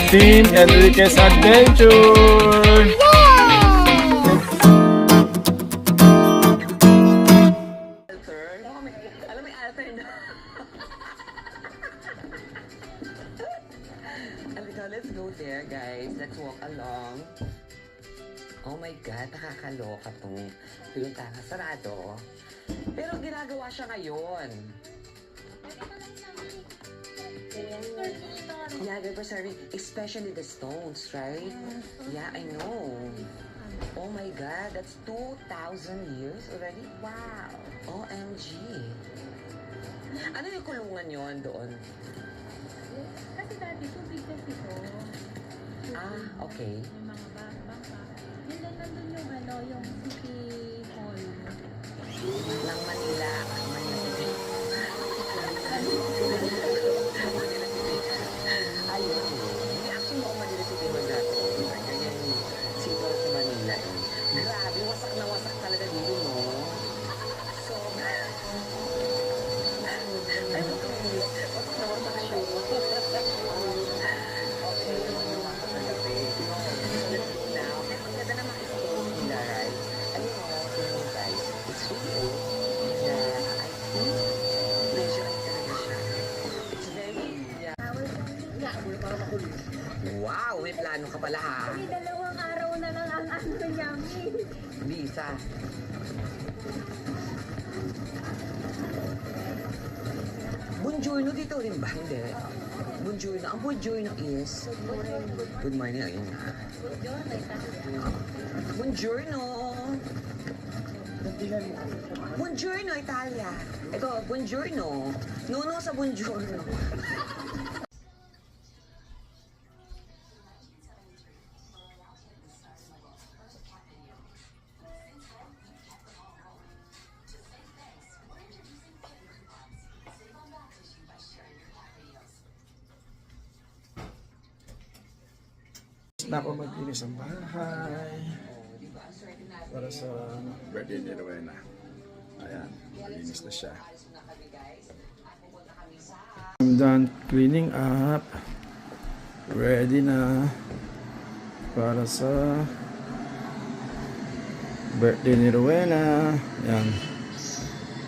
Team Enriquez Adventure! Alam mo yung alter na. Let's go there, guys. Let's walk along. Oh my God, nakakaloka tong pinuntahan. Sarado. Pero ginagawa siya ngayon. Yeah, they're preserving, especially the stones, right? Yeah, I know. Oh my God, that's 2,000 years already? Wow. OMG. Ano yung kulungan yon doon? Kasi dati, tubig kasi ito. Ah, okay. May mga bangka. Yun lang nandun yung yung city hall. Lang Manila. Manila City. Ayun. Hindi actually ako Manila City man dati. Ganyan yung simple sa Manila. Grabe, wasak na wasak talaga dito, no? So, ay, wasak na wasak siya. Okay, wasak na gabi. So, let's go now. And ang ganda naman is stone nila, right? Alam mo, tingnan guys, it's really old. And I think, medyo ay talaga siya. It's very, yeah. Wow, may plano ka pala ha. Kasi 2 araw na lang ang namin. Visa. Buongiorno dito rin ba? Hindi. Buongiorno. Ang buongiorno is... Good morning. Ayun na. Buongiorno. Buongiorno, Italia. Ito, buongiorno. Nuno sa buongiorno. Na ako maglinis ang bahay para sa birthday ni Rowena. Ayan, malinis na siya. I'm done cleaning up. Ready na para sa birthday ni Rowena. Ayan.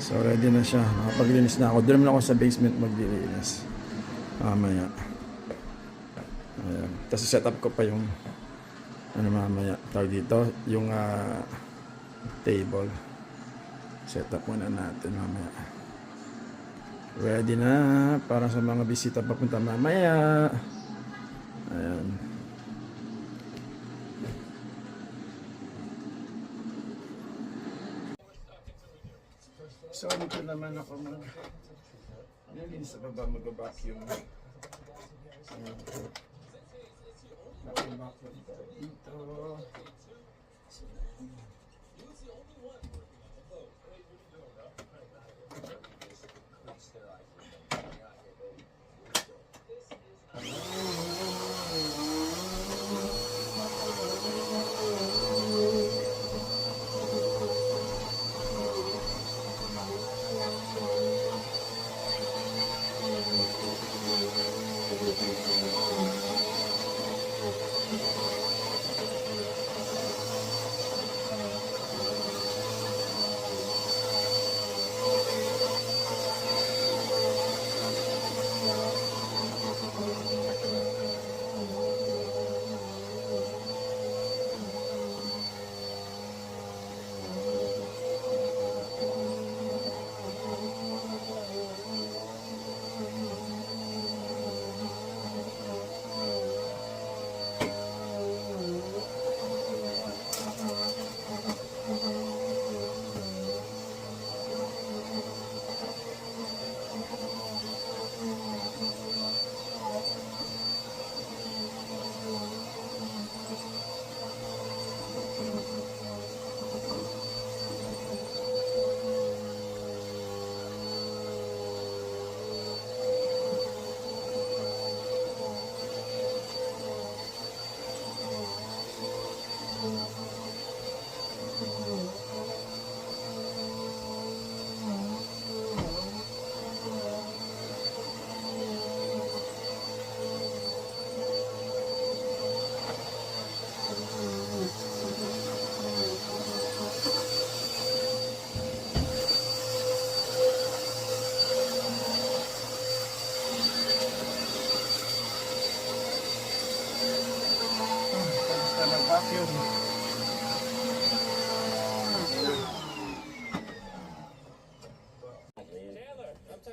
So ready na siya. Nakapaglinis na ako. Doon naman ako sa basement maglilinis. Mamaya. Ayan. Tapos set up ko pa yung ano mamaya tawag dito yung table. Set up muna natin mamaya. Ready na para sa mga bisita papunta mamaya. Ayan. So dito naman ako nilinis sa baba, mag-vacuum. Dito.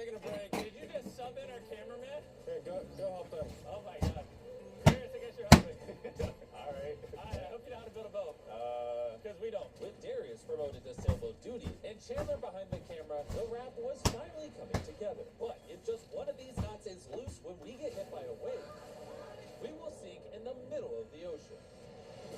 taking a break. Did you just sub in our cameraman? Here, go help them. Oh my god. Darius, I guess you're helping. Alright. I hope you know how to build a boat. Because we don't. With Darius promoted to sailboat duty and Chandler behind the camera, the raft was finally coming together. But if just one of these knots is loose when we get hit by a wave, we will sink in the middle of the ocean.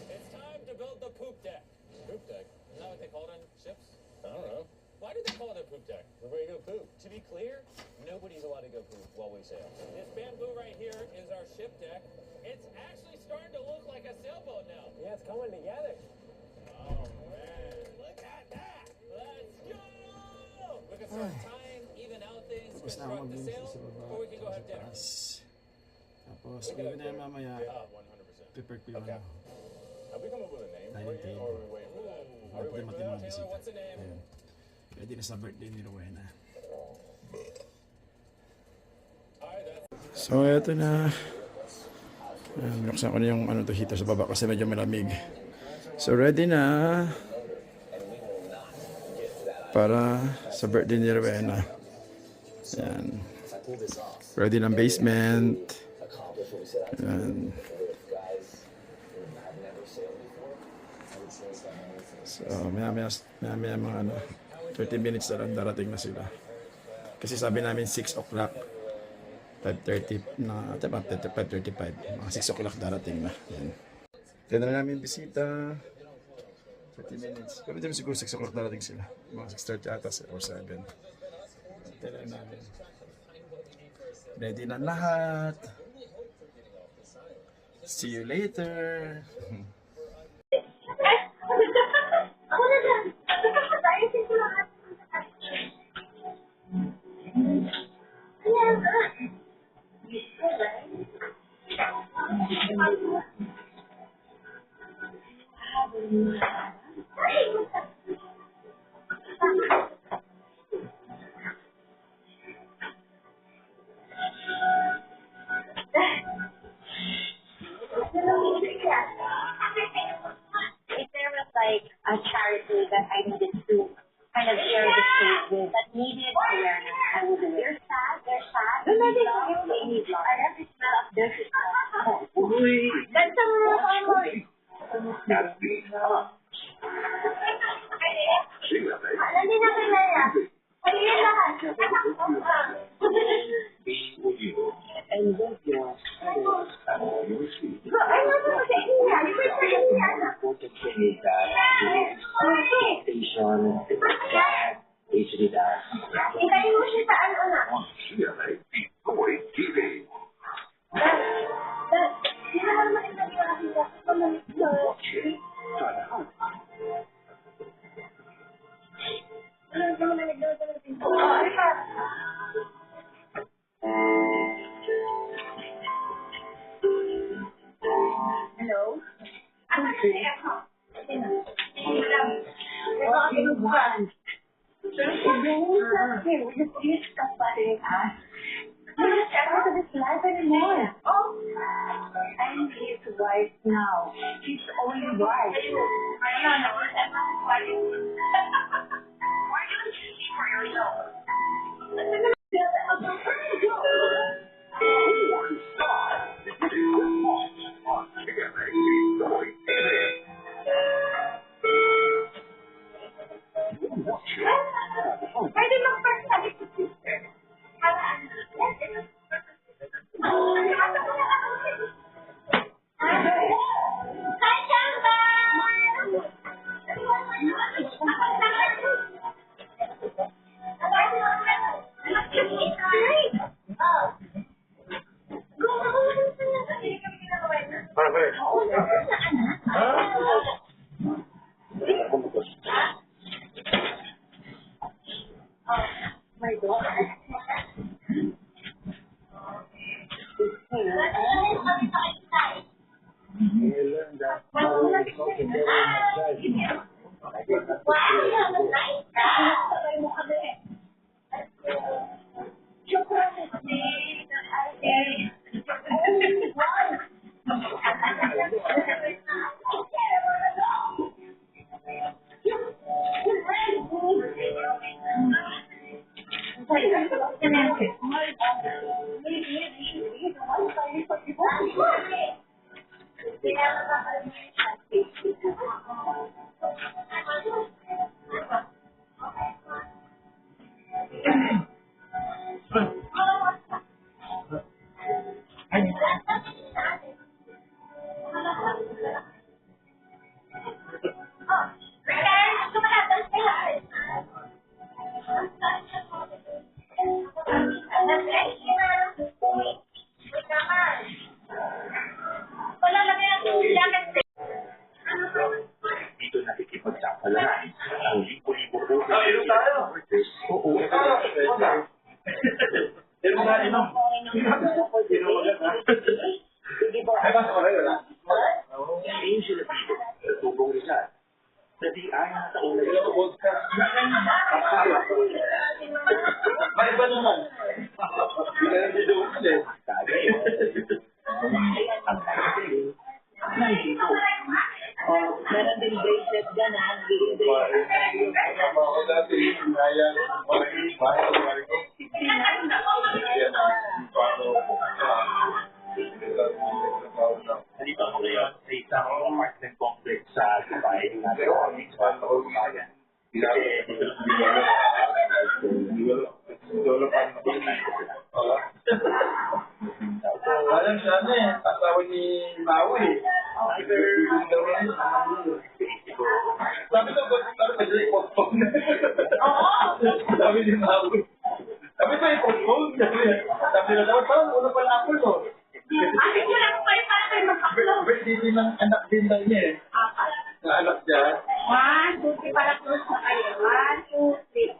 It's time to build the poop deck. Poop deck? Isn't that what they call it on ships? I don't know. Why do they call it a poop deck? Where you go poop? To be clear, nobody's allowed to go poop while we sail. This bamboo right here is our ship deck. It's actually starting to look like a sailboat now. Yeah, it's coming together. Oh man, look at that! Let's go! We can start tying, even out things, Tapos na ako construct the maglinis sail, sa baba. or we can go have dinner. Taas. Tapos, gawin na yan mamaya. 100%. Prepare ko yung ano. Have we come up with a name Dining for it yet, table. or are we waiting for that? Are we Pwede waiting for matin mga that? bisita. Taylor, what's the name? Ayun. Ready na sa birthday ni Rowena. Alright, that's So, eto na. Ayan, binuksan ko na yung ano to, heater sa baba kasi medyo malamig. So, ready na para sa birthday ni Rowena. Ayan. Ready ng basement. Ayan. So, maya mga ano, 30 minutes na lang darating na sila. Kasi sabi namin 6 o'clock. 5:30 na, 5:35. Mga 6 o'clock darating na. Yan. Tignan na namin yung bisita. 30 minutes. Pero di mo siguro 6 o'clock darating sila. Mga 6:30 ata or 7. Tignan namin. Ready na lahat. See you later. If there was like a charity that I needed to kind of share the space with that needed awareness, I would do it. They're sad. They need love. I have this smell of their That's a little Hindi na kilala. Ayun lahat. And with your I know what you're saying. Important thing is that station, that, usually that. Itayin mo siya sa ano na. CLA Boy TV. Hindi na naman itayin natin sa Watch it. Try to help. Hello? What do you want? Please stop bothering us. We're not out of this life anymore. I'm his wife now. His only wife. Why don't you see for yourself? On CLA Boy TV. Watch it. Pwede magpasabi sa sister. Hi, Chamba! My daughter. You learn that how it's not together in a Dito nakikipagsapalaran ang libo-libo po supporters. Oo, Angel Apito, Tubong Rizal, sa di ay na taon na ito. May ba naman? Ang pagkaling, naisito. Meron din bracelet dyan, ha? Nandito ako ngayon sa isang apartment complex sa Dubai. Nagawin sa Bayan. Kasi dito Alam siya na eh, asawa ni Maui. Sabi ko, sabi ko, i-postpone. Sabi ni Maui. Sabi ko, i-postpone. Sabi na daw, saan? Una pala ako to. Ay, wala ko kayo para kayo magpaplo. Birthday ng anak din daw niya eh. Na anak niya. 1, 2, 3, para close na kayo. 1, 2, 3.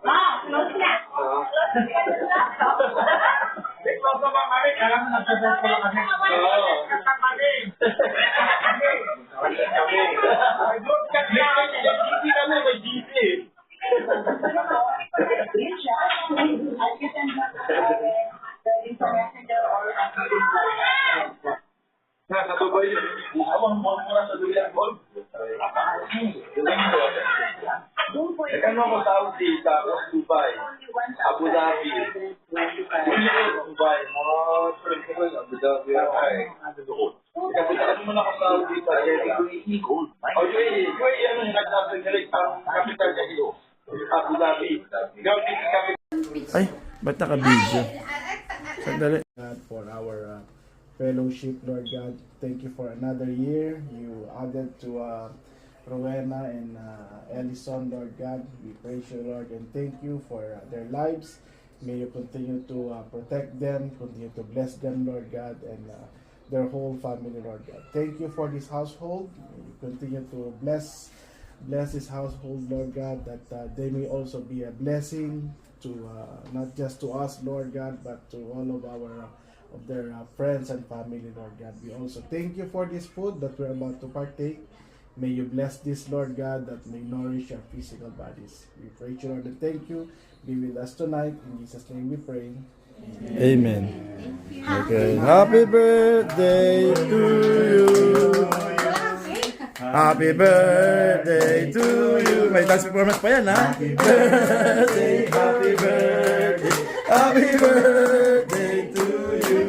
Oh, close na. Ikaw sa mga kami, alam mo nagsasabi ko lang kami. Oo. Hindi kami, may GC. Sa Dubai yun. Awang mo sa Dubai ang gold. Ano ako Saudi, tapos Dubai, Abu Dhabi. Dubai, Abu Dhabi. Kasi saan mo na ako Saudi pa gold. UAE, ano yung nagsasabi ang capital niya dito? Abu Dhabi. Ay, ba't naka-video? Sandali. God, for our fellowship, Lord God. Thank you for another year. You added to Rowena and Ellison, Lord God. We praise you, Lord, and thank you for their lives. May you continue to protect them, continue to bless them, Lord God, and their whole family, Lord God. Thank you for this household. May you continue to bless this household, Lord God, that they may also be a blessing to not just to us, Lord God, but to all of their friends and family, Lord God. We also thank you for this food that we're about to partake. May you bless this, Lord God, that may nourish our physical bodies. We pray you, Lord, and thank you. Be with us tonight. In Jesus' name we pray. Amen. Okay. Happy birthday to you. Happy birthday to you. May dance performance pa yan, ha? Happy birthday, happy birthday, happy birthday to you.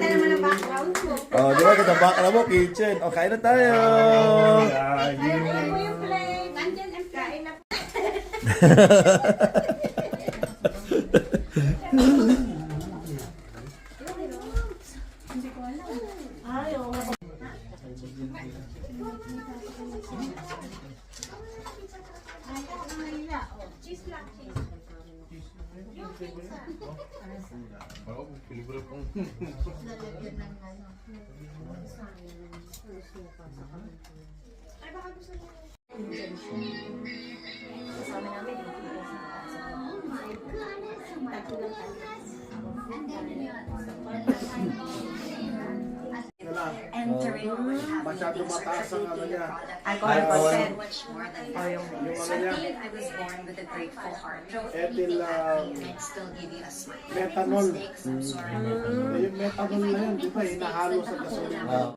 Oh, di ba kita bakla mo, kitchen. O, kain na tayo. Ayun mo yung plate. Nandyan ang kain na. Hindi ko alam. Ay, oo. Cheese lang, cheese. Yung pizza. Lalagyan ng ano. Ay, baka gusto niyo. Kasama namin yung pizza. Oh my goodness. Oh my goodness. And then entering Masyado mataas ang ano niya. alcohol content much more than that. Yung ano So I niya, think I was born with a grateful heart. Don't Ethyl, be happy and I'd still give you a smile. Make methanol. mistakes, I'm sorry. Yung methanol na yun, di ba, hinahalo sa gasolina.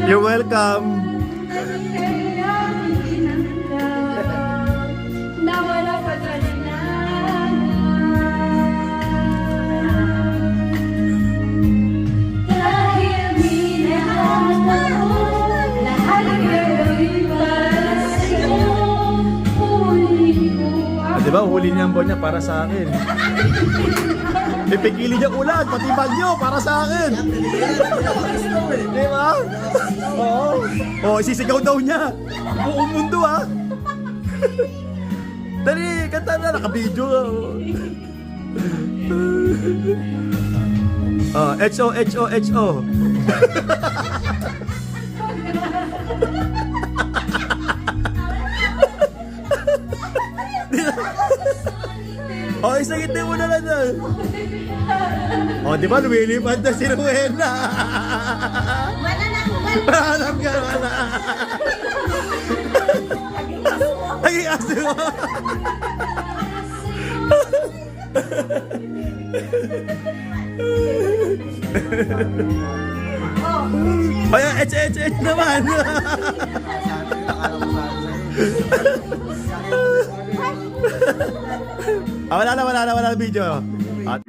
You're welcome. Nawala pa Di ba, huli niya ang buwan niya para sa akin. Pipigili niya ulan, pati bagyo para sa akin. Di ba? Oo. Oh, sisigaw daw niya. Buong mundo ah. Dali, kanta na, nakabidyo. H.O. H.O. H.O. Oh, isagitin mo na lang doon. Oh, di ba lumilipad na si Rowena? Mahanap ka, wala. Naging aso mo. Kaya H naman. Wala na video. At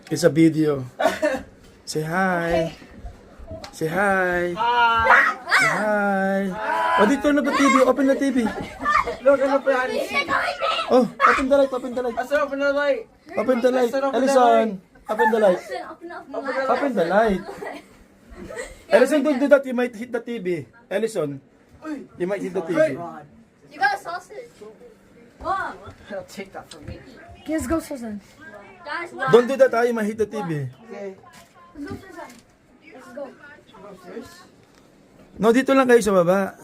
It's a video. Say hi. Say hi. Say hi. Oh, dito na ba TV? Open na TV. Look, ano pa yan? Oh, open the light, open the light. Asa, open the light. Open the light. Ellison, open the light. Open the light. Ellison, don't do that. You might hit the TV. Ellison, you might hit the TV. You got a sausage. Mom. I'll take that from me. Let's go, Susan. Guys, what? Don't do that, you might hit the TV. Okay. Let's go, Susan. Let's go. No, dito lang kayo sa baba.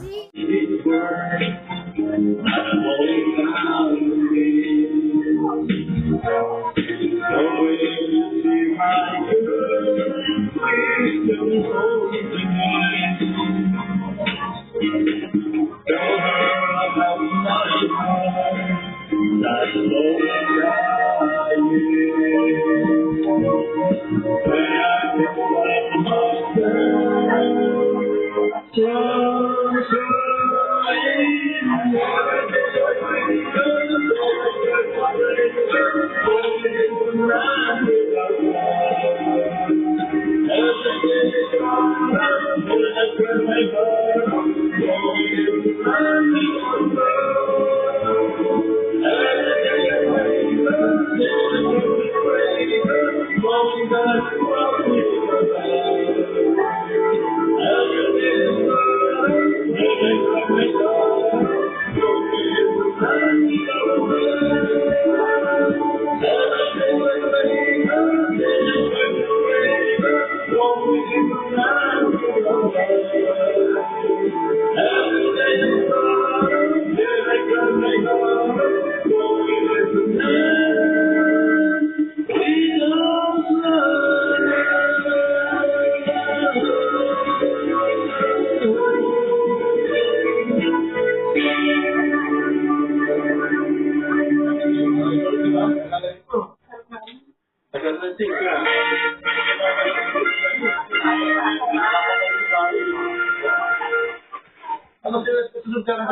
Ano sila susunod ka na?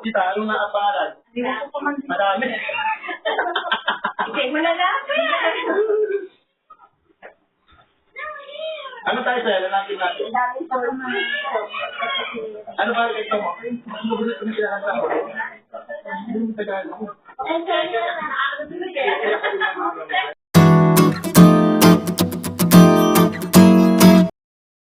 Kita, anong nakaparan? Madami. Hindi mo na natin. Ano tayo sa'yo? Lalaki natin. Dami sa mga. Ano ba ito mo? Mas magulit kung sila ng tao. Hindi mo tagaan ako. And then,